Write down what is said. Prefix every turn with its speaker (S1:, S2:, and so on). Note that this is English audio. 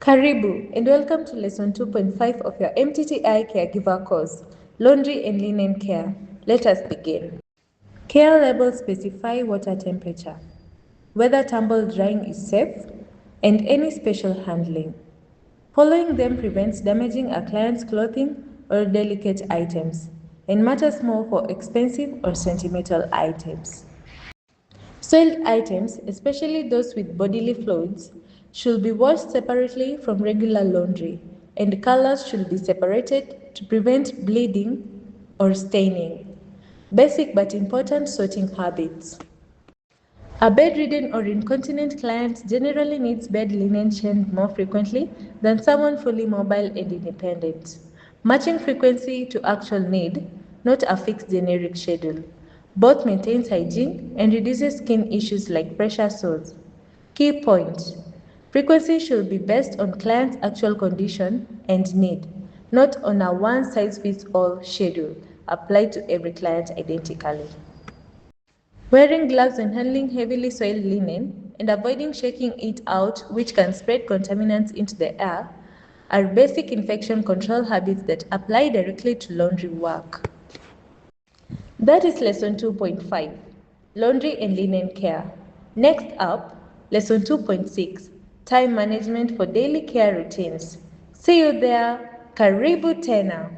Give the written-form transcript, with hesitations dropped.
S1: Karibu and welcome to lesson 2.5 of your MTTI Caregiver course, Laundry and Linen Care. Let us begin. Care labels specify water temperature, whether tumble drying is safe, and any special handling. Following them prevents damaging a client's clothing or delicate items, and matters more for expensive or sentimental items. Soiled items, especially those with bodily fluids, should be washed separately from regular laundry, and colors should be separated to prevent bleeding or staining. Basic but important sorting habits. A bedridden or incontinent client generally needs bed linen changed more frequently than someone fully mobile and independent. Matching frequency to actual need, not a fixed generic schedule. Both maintains hygiene and reduces skin issues like pressure sores. Key point. Frequency should be based on client's actual condition and need, not on a one-size-fits-all schedule applied to every client identically. Wearing gloves when handling heavily soiled linen and avoiding shaking it out, which can spread contaminants into the air, are basic infection control habits that apply directly to laundry work. That is lesson 2.5, Laundry and Linen Care. Next up, lesson 2.6, Time Management for Daily Care Routines. See you there. Karibu tena.